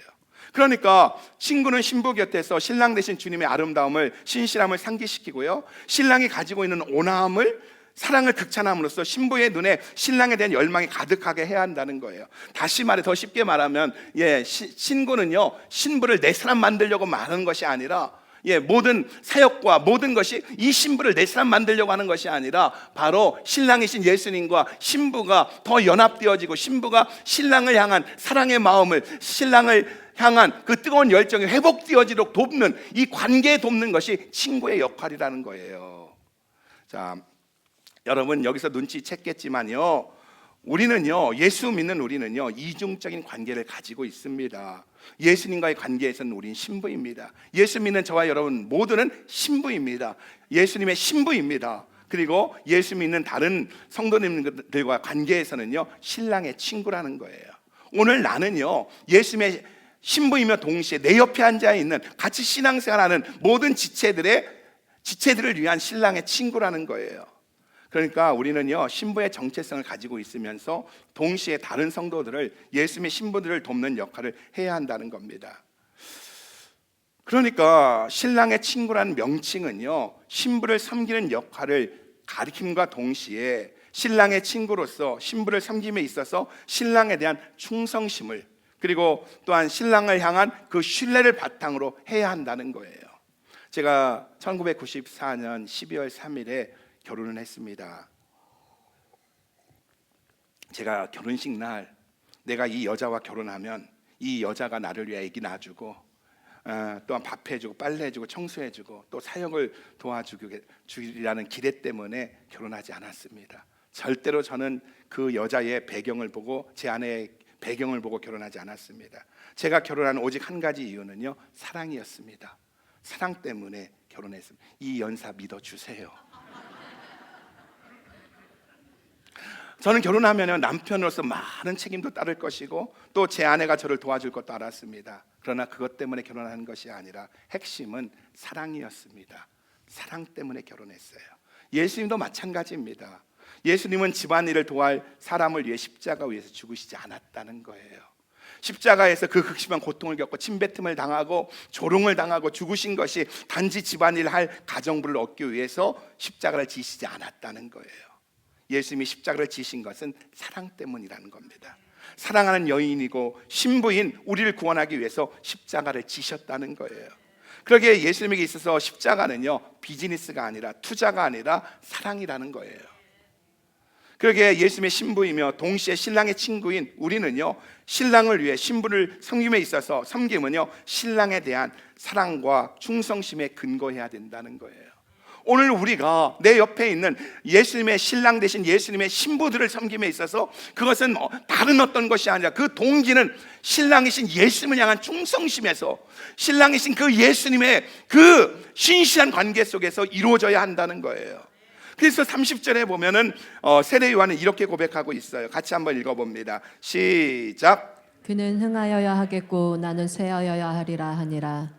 그러니까 신부는 신부 곁에서 신랑 대신 주님의 아름다움을, 신실함을 상기시키고요, 신랑이 가지고 있는 온화함을, 사랑을 극찬함으로써 신부의 눈에 신랑에 대한 열망이 가득하게 해야 한다는 거예요. 다시 말해, 더 쉽게 말하면 신부는요, 신부를 내 사람 만들려고 말하는 것이 아니라, 모든 사역과 모든 것이 이 신부를 내 사람 만들려고 하는 것이 아니라, 바로 신랑이신 예수님과 신부가 더 연합되어지고, 신부가 신랑을 향한 사랑의 마음을, 신랑을 향한 그 뜨거운 열정이 회복되어지도록 돕는, 이 관계에 돕는 것이 친구의 역할이라는 거예요. 자, 여러분 여기서 눈치챘겠지만요, 우리는요, 예수 믿는 우리는요, 이중적인 관계를 가지고 있습니다. 예수님과의 관계에서는 우린 신부입니다. 예수 믿는 저와 여러분 모두는 신부입니다. 예수님의 신부입니다. 그리고 예수 믿는 다른 성도님들과 관계에서는요, 신랑의 친구라는 거예요. 오늘 나는요, 예수님의 신부이며 동시에 내 옆에 앉아 있는, 같이 신앙생활하는 모든 지체들을 위한 신랑의 친구라는 거예요. 그러니까 우리는요, 신부의 정체성을 가지고 있으면서 동시에 다른 성도들을, 예수님의 신부들을 돕는 역할을 해야 한다는 겁니다. 그러니까 신랑의 친구라는 명칭은요, 신부를 섬기는 역할을 가리킴과 동시에 신랑의 친구로서 신부를 섬김에 있어서 신랑에 대한 충성심을, 그리고 또한 신랑을 향한 그 신뢰를 바탕으로 해야 한다는 거예요. 제가 1994년 12월 3일에 결혼을 했습니다. 제가 결혼식 날, 내가 이 여자와 결혼하면 이 여자가 나를 위해 아기 낳아주고, 또한 밥 해주고 빨래 해주고 청소해주고 또 사역을 도와주리라는 기대 때문에 결혼하지 않았습니다. 절대로 저는 그 여자의 배경을 보고, 제 아내의 배경을 보고 결혼하지 않았습니다. 제가 결혼한 오직 한 가지 이유는요, 사랑이었습니다. 사랑 때문에 결혼했습니다. 이 연사 믿어주세요. 저는 결혼하면 남편으로서 많은 책임도 따를 것이고, 또 제 아내가 저를 도와줄 것도 알았습니다. 그러나 그것 때문에 결혼하는 것이 아니라 핵심은 사랑이었습니다. 사랑 때문에 결혼했어요. 예수님도 마찬가지입니다. 예수님은 집안일을 도할 사람을 위해 십자가 위에서 죽으시지 않았다는 거예요. 십자가에서 그 극심한 고통을 겪고 침뱉음을 당하고 조롱을 당하고 죽으신 것이 단지 집안일을 할 가정부를 얻기 위해서 십자가를 지시지 않았다는 거예요. 예수님이 십자가를 지신 것은 사랑 때문이라는 겁니다. 사랑하는 여인이고 신부인 우리를 구원하기 위해서 십자가를 지셨다는 거예요. 그러기에 예수님에게 있어서 십자가는요, 비즈니스가 아니라, 투자가 아니라 사랑이라는 거예요. 그러기에 예수님의 신부이며 동시에 신랑의 친구인 우리는요, 신랑을 위해 신부를 섬김에 있어서, 섬김은요, 신랑에 대한 사랑과 충성심에 근거해야 된다는 거예요. 오늘 우리가 내 옆에 있는 예수님의 신랑 대신 예수님의 신부들을 섬김에 있어서 그것은 다른 어떤 것이 아니라, 그 동기는 신랑이신 예수님을 향한 충성심에서, 신랑이신 그 예수님의 그 신실한 관계 속에서 이루어져야 한다는 거예요. 그래서 30절에 보면은 세례 요한은 이렇게 고백하고 있어요. 같이 한번 읽어봅니다. 시작. 그는 흥하여야 하겠고 나는 쇠하여야 하리라 하니라.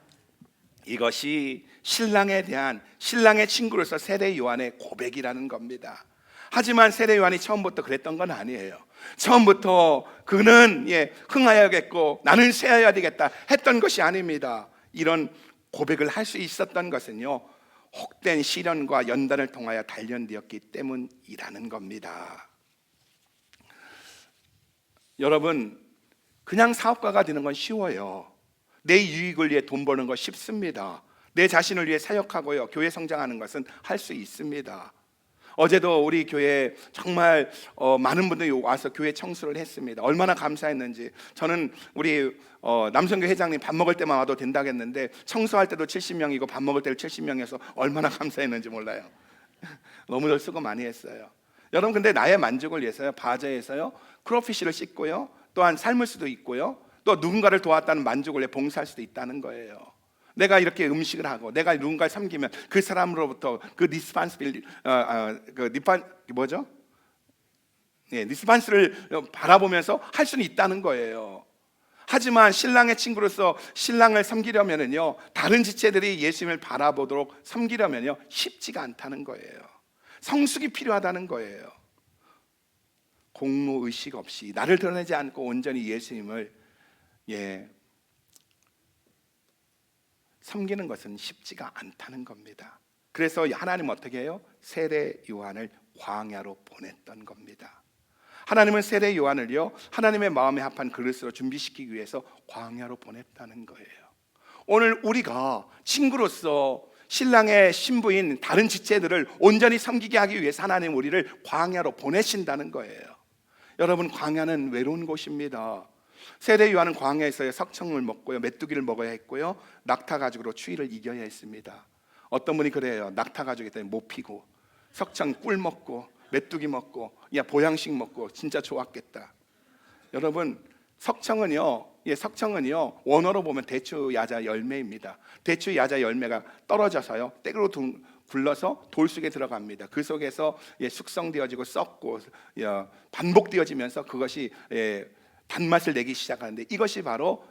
이것이 신랑에 대한, 신랑의 친구로서 세례 요한의 고백이라는 겁니다. 하지만 세례 요한이 처음부터 그랬던 건 아니에요. 처음부터 그는 흥하여야겠고 나는 쇠하여야 되겠다 했던 것이 아닙니다. 이런 고백을 할 수 있었던 것은요, 혹된 시련과 연단을 통하여 단련되었기 때문이라는 겁니다. 여러분, 그냥 사업가가 되는 건 쉬워요. 내 유익을 위해 돈 버는 거 쉽습니다. 내 자신을 위해 사역하고요, 교회 성장하는 것은 할 수 있습니다. 어제도 우리 교회에 정말 많은 분들이 와서 교회 청소를 했습니다. 얼마나 감사했는지. 저는 우리 남성교 회장님 밥 먹을 때만 와도 된다겠는데 청소할 때도 70명이고 밥 먹을 때도 70명이어서 얼마나 감사했는지 몰라요. 너무들 수고 많이 했어요. 여러분, 근데 나의 만족을 위해서요, 바자에서요 크로피쉬를 씻고요, 또한 삶을 수도 있고요, 또 누군가를 도왔다는 만족을 위해 봉사할 수도 있다는 거예요. 내가 이렇게 음식을 하고 내가 누군가를 섬기면 그 사람으로부터 그 리스판스를 바라보면서 할 수는 있다는 거예요. 하지만 신랑의 친구로서 신랑을 섬기려면은요, 다른 지체들이 예수님을 바라보도록 섬기려면요, 쉽지가 않다는 거예요. 성숙이 필요하다는 거예요. 공로 의식 없이 나를 드러내지 않고 온전히 예수님을 섬기는 것은 쉽지가 않다는 겁니다. 그래서 하나님은 어떻게 해요? 세례 요한을 광야로 보냈던 겁니다. 하나님은 세례 요한을요, 하나님의 마음에 합한 그릇으로 준비시키기 위해서 광야로 보냈다는 거예요. 오늘 우리가 친구로서 신랑의 신부인 다른 지체들을 온전히 섬기게 하기 위해서 하나님 우리를 광야로 보내신다는 거예요. 여러분, 광야는 외로운 곳입니다. 세례 요한은 광야에서 석청을 먹고요, 메뚜기를 먹어야 했고요, 낙타 가죽으로 추위를 이겨야 했습니다. 어떤 분이 그래요. 낙타 가죽에 때문에 못 피고 석청 꿀 먹고 메뚜기 먹고 보양식 먹고 진짜 좋았겠다. 여러분, 석청은요 원어로 보면 대추 야자 열매입니다. 대추 야자 열매가 떨어져서요 떼그로 굴러서 돌 속에 들어갑니다. 그 속에서 숙성되어지고 썩고 반복되어지면서 그것이 단맛을 내기 시작하는데, 이것이 바로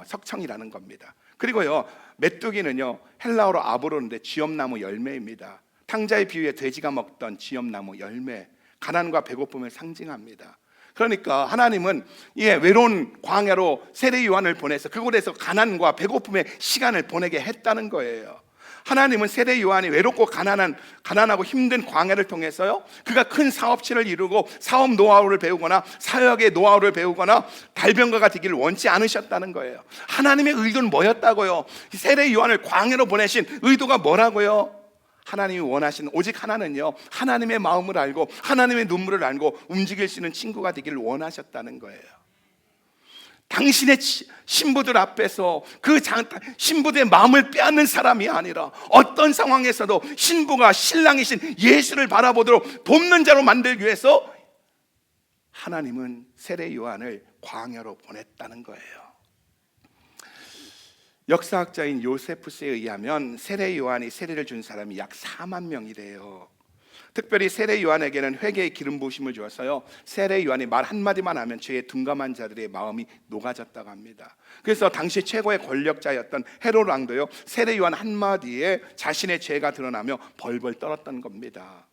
석청이라는 겁니다. 그리고요, 메뚜기는요 헬라어로 아브로인데 쥐엄나무 열매입니다. 탕자의 비유에 돼지가 먹던 쥐엄나무 열매, 가난과 배고픔을 상징합니다. 그러니까 하나님은 외로운 광야로 세례 요한을 보내서 그곳에서 가난과 배고픔의 시간을 보내게 했다는 거예요. 하나님은 세례 요한이 외롭고 가난하고 힘든 광야를 통해서요, 그가 큰 사업체를 이루고 사업 노하우를 배우거나 사역의 노하우를 배우거나 달변가가 되기를 원치 않으셨다는 거예요. 하나님의 의도는 뭐였다고요? 세례 요한을 광야로 보내신 의도가 뭐라고요? 하나님이 원하시는 오직 하나는요, 하나님의 마음을 알고 하나님의 눈물을 알고 움직일 수 있는 친구가 되기를 원하셨다는 거예요. 당신의 신부들 앞에서 그 신부들의 마음을 빼앗는 사람이 아니라 어떤 상황에서도 신부가 신랑이신 예수를 바라보도록 돕는 자로 만들기 위해서 하나님은 세례 요한을 광야로 보냈다는 거예요. 역사학자인 요세푸스에 의하면 세례 요한이 세례를 준 사람이 약 4만 명이래요. 특별히 세례 요한에게는 회개의 기름 부으심을 주어서요, 세례 요한이 말 한마디만 하면 죄에 둔감한 자들의 마음이 녹아졌다고 합니다. 그래서 당시 최고의 권력자였던 헤롯 왕도요, 세례 요한 한마디에 자신의 죄가 드러나며 벌벌 떨었던 겁니다.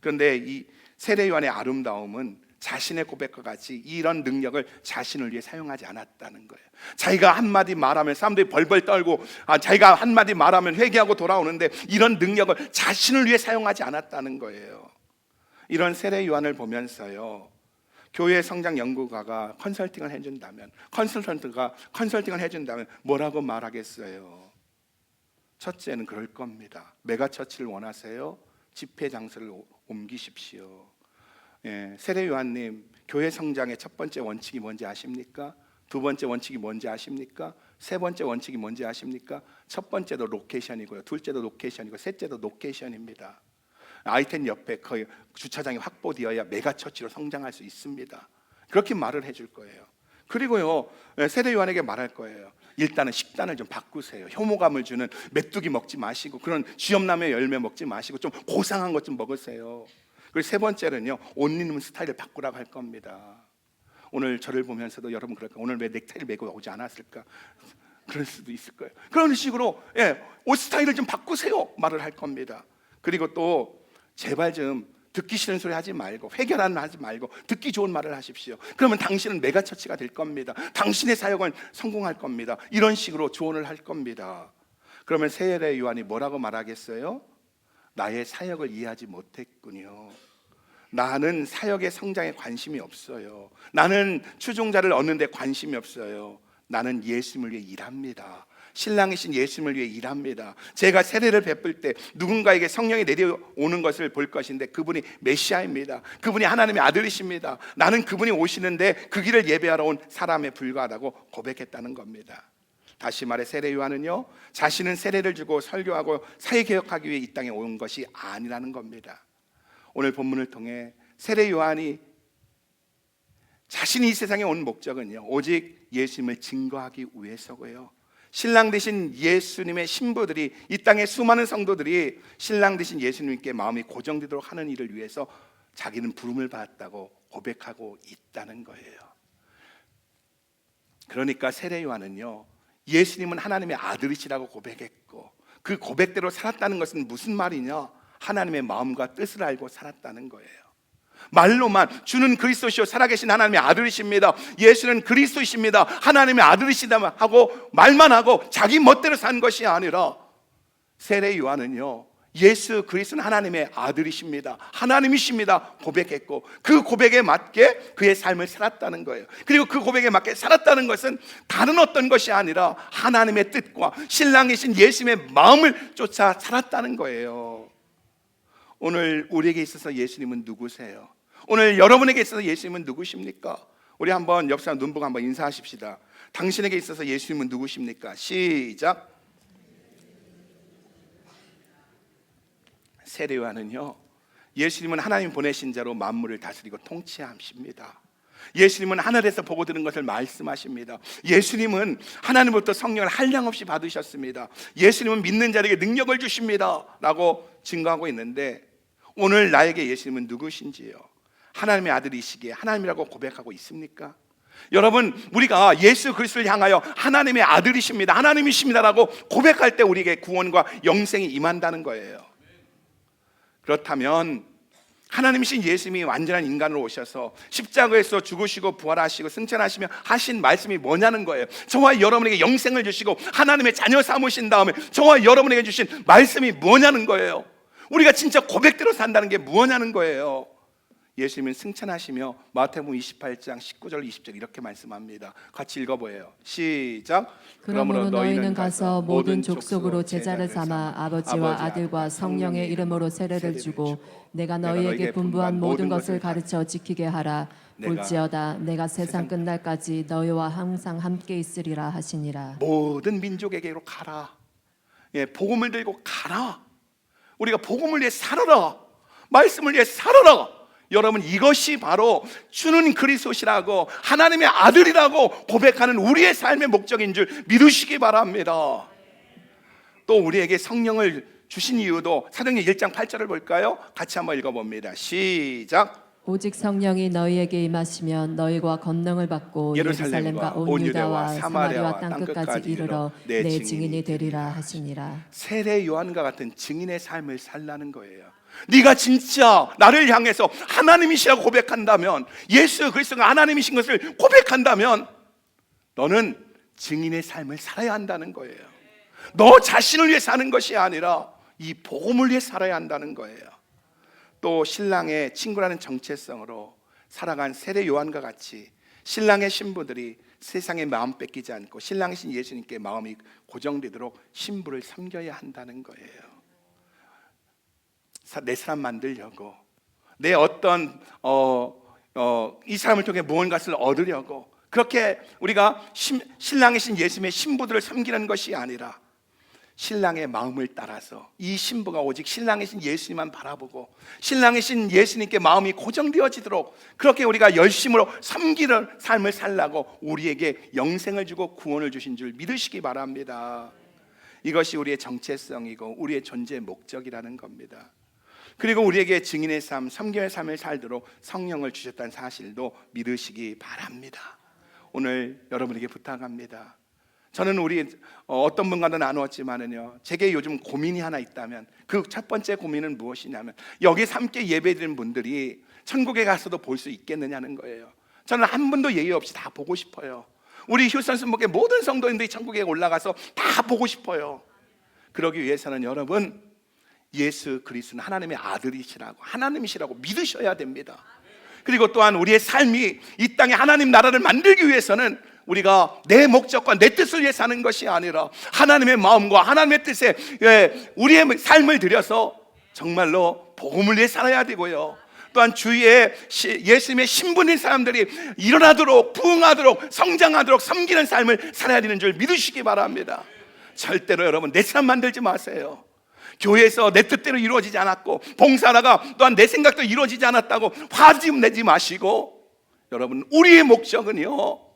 그런데 이 세례 요한의 아름다움은 자신의 고백과 같이 이런 능력을 자신을 위해 사용하지 않았다는 거예요. 자기가 한마디 말하면 사람들이 벌벌 떨고, 자기가 한마디 말하면 회개하고 돌아오는데 이런 능력을 자신을 위해 사용하지 않았다는 거예요. 이런 세례 요한을 보면서요, 교회 성장 연구가가 컨설팅을 해준다면, 컨설턴트가 컨설팅을 해준다면 뭐라고 말하겠어요? 첫째는 그럴 겁니다. 메가처치를 원하세요? 집회 장소를 옮기십시오. 세례 요한님, 교회 성장의 첫 번째 원칙이 뭔지 아십니까? 두 번째 원칙이 뭔지 아십니까? 세 번째 원칙이 뭔지 아십니까? 첫 번째도 로케이션이고요, 둘째도 로케이션이고, 셋째도 로케이션입니다. I-10 옆에 그 주차장이 확보되어야 메가처치로 성장할 수 있습니다. 그렇게 말을 해줄 거예요. 그리고요, 세례 요한에게 말할 거예요. 일단은 식단을 좀 바꾸세요. 혐오감을 주는 메뚜기 먹지 마시고, 그런 쥐엄나무 열매 먹지 마시고 좀 고상한 것 좀 먹으세요. 그리고 세 번째는요, 옷 입는 스타일을 바꾸라고 할 겁니다. 오늘 저를 보면서도 여러분 그럴까? 오늘 왜 넥타이를 메고 오지 않았을까? 그럴 수도 있을 거예요. 그런 식으로 옷 스타일을 좀 바꾸세요 말을 할 겁니다. 그리고 또 제발 좀 듣기 싫은 소리 하지 말고, 회개라는 말 하지 말고 듣기 좋은 말을 하십시오. 그러면 당신은 메가처치가 될 겁니다. 당신의 사역은 성공할 겁니다. 이런 식으로 조언을 할 겁니다. 그러면 세례 요한이 뭐라고 말하겠어요? 나의 사역을 이해하지 못했군요. 나는 사역의 성장에 관심이 없어요. 나는 추종자를 얻는 데 관심이 없어요. 나는 예수님을 위해 일합니다. 신랑이신 예수님을 위해 일합니다. 제가 세례를 베풀 때 누군가에게 성령이 내려오는 것을 볼 것인데 그분이 메시아입니다. 그분이 하나님의 아들이십니다. 나는 그분이 오시는데 그 길을 예배하러 온 사람에 불과하다고 고백했다는 겁니다. 다시 말해 세례 요한은요, 자신은 세례를 주고 설교하고 사회개혁하기 위해 이 땅에 온 것이 아니라는 겁니다. 오늘 본문을 통해 세례 요한이 자신이 이 세상에 온 목적은요, 오직 예수님을 증거하기 위해서고요, 신랑 되신 예수님의 신부들이, 이 땅의 수많은 성도들이 신랑 되신 예수님께 마음이 고정되도록 하는 일을 위해서 자기는 부름을 받았다고 고백하고 있다는 거예요. 그러니까 세례 요한은요, 예수님은 하나님의 아들이시라고 고백했고, 그 고백대로 살았다는 것은 무슨 말이냐? 하나님의 마음과 뜻을 알고 살았다는 거예요. 말로만 주는 그리스도시요 살아계신 하나님의 아들이십니다, 예수는 그리스도이십니다, 하나님의 아들이시다 하고 말만 하고 자기 멋대로 산 것이 아니라, 세례 요한은요 예수 그리스도는 하나님의 아들이십니다, 하나님이십니다 고백했고, 그 고백에 맞게 그의 삶을 살았다는 거예요. 그리고 그 고백에 맞게 살았다는 것은 다른 어떤 것이 아니라 하나님의 뜻과 신랑이신 예수님의 마음을 쫓아 살았다는 거예요. 오늘 우리에게 있어서 예수님은 누구세요? 오늘 여러분에게 있어서 예수님은 누구십니까? 우리 한번 옆 사람 눈 보고 한번 인사하십시다. 당신에게 있어서 예수님은 누구십니까? 시작. 세례 요한은요 예수님은 하나님 보내신 자로 만물을 다스리고 통치하십니다. 예수님은 하늘에서 보고 들은 것을 말씀하십니다. 예수님은 하나님부터 성령을 한량없이 받으셨습니다. 예수님은 믿는 자에게 능력을 주십니다 라고 증거하고 있는데, 오늘 나에게 예수님은 누구신지요? 하나님의 아들이시기에 하나님이라고 고백하고 있습니까? 여러분, 우리가 예수 그리스도를 향하여 하나님의 아들이십니다, 하나님이십니다라고 고백할 때 우리에게 구원과 영생이 임한다는 거예요. 그렇다면 하나님이신 예수님이 완전한 인간으로 오셔서 십자가에서 죽으시고 부활하시고 승천하시며 하신 말씀이 뭐냐는 거예요. 저와 여러분에게 영생을 주시고 하나님의 자녀 삼으신 다음에 저와 여러분에게 주신 말씀이 뭐냐는 거예요. 우리가 진짜 고백대로 산다는 게 뭐냐는 거예요. 예수님은 승천하시며 마태복음 28장 19절 20절 이렇게 말씀합니다. 같이 읽어보세요. 시작. 그러므로 너희는 가서 모든 족속으로 제자를 삼아 아버지와 아들과 성령의 이름으로 세례를 주고 내가 너희에게 분부한 모든 것을 가르쳐 지키게 하라. 볼지어다 내가 세상 끝날까지 너희와 항상 함께 있으리라 하시니라. 모든 민족에게로 가라. 복음을 들고 가라. 우리가 복음을 위해 살아라. 말씀을 위해 살아라. 여러분, 이것이 바로 주는 그리스도시라고 하나님의 아들이라고 고백하는 우리의 삶의 목적인 줄 믿으시기 바랍니다. 또 우리에게 성령을 주신 이유도 사도행전 1장 8절을 볼까요? 같이 한번 읽어봅니다. 시작. 오직 성령이 너희에게 임하시면 너희가 권능을 받고 예루살렘과 온 유다와 사마리아와 땅끝까지 이르러 내 증인이 되리라 하시니라. 세례 요한과 같은 증인의 삶을 살라는 거예요. 네가 진짜 나를 향해서 하나님이시라고 고백한다면, 예수 그리스도가 하나님이신 것을 고백한다면 너는 증인의 삶을 살아야 한다는 거예요. 너 자신을 위해 사는 것이 아니라 이 복음을 위해 살아야 한다는 거예요. 또 신랑의 친구라는 정체성으로 살아간 세례 요한과 같이 신랑의 신부들이 세상에 마음 뺏기지 않고 신랑이신 예수님께 마음이 고정되도록 신부를 섬겨야 한다는 거예요. 내 사람 만들려고, 내 어떤 이 사람을 통해 무언가를 얻으려고 그렇게 우리가 신랑이신 예수님의 신부들을 섬기는 것이 아니라 신랑의 마음을 따라서 이 신부가 오직 신랑이신 예수님만 바라보고 신랑이신 예수님께 마음이 고정되어지도록 그렇게 우리가 열심으로 섬기는 삶을 살라고 우리에게 영생을 주고 구원을 주신 줄 믿으시기 바랍니다. 이것이 우리의 정체성이고 우리의 존재의 목적이라는 겁니다. 그리고 우리에게 증인의 삶, 섬김의 삶을 살도록 성령을 주셨다는 사실도 믿으시기 바랍니다. 오늘 여러분에게 부탁합니다. 저는 우리 어떤 분과도 나누었지만은요, 제게 요즘 고민이 하나 있다면 그 첫 번째 고민은 무엇이냐면 여기서 함께 예배드리는 분들이 천국에 가서도 볼 수 있겠느냐는 거예요. 저는 한 분도 예외 없이 다 보고 싶어요. 우리 휴선 순복의 모든 성도인들이 천국에 올라가서 다 보고 싶어요. 그러기 위해서는 여러분, 예수 그리스도는 하나님의 아들이시라고, 하나님이시라고 믿으셔야 됩니다. 그리고 또한 우리의 삶이 이 땅에 하나님 나라를 만들기 위해서는 우리가 내 목적과 내 뜻을 위해 사는 것이 아니라 하나님의 마음과 하나님의 뜻에 우리의 삶을 들여서 정말로 복음을 위해 살아야 되고요. 또한 주위에 예수님의 신분인 사람들이 일어나도록, 부흥하도록, 성장하도록 섬기는 삶을 살아야 되는 줄 믿으시기 바랍니다. 절대로 여러분 내 사람 만들지 마세요. 교회에서 내 뜻대로 이루어지지 않았고 봉사하다가 또한 내 생각도 이루어지지 않았다고 화좀 내지 마시고, 여러분 우리의 목적은요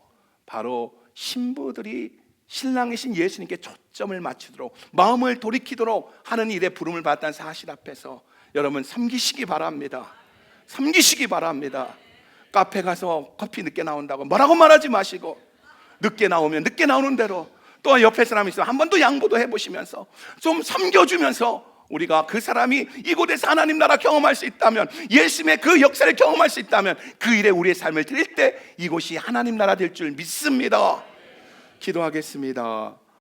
바로 신부들이 신랑이신 예수님께 초점을 맞추도록 마음을 돌이키도록 하는 일에 부름을 받았다는 사실 앞에서 여러분 섬기시기 바랍니다. 섬기시기 바랍니다. 카페 가서 커피 늦게 나온다고 뭐라고 말하지 마시고, 늦게 나오면 늦게 나오는 대로, 또 옆에 사람이 있으면 한 번 더 양보도 해보시면서 좀 섬겨주면서 우리가 그 사람이 이곳에서 하나님 나라 경험할 수 있다면, 예수님의 그 역사를 경험할 수 있다면 그 일에 우리의 삶을 드릴 때 이곳이 하나님 나라 될 줄 믿습니다. 기도하겠습니다.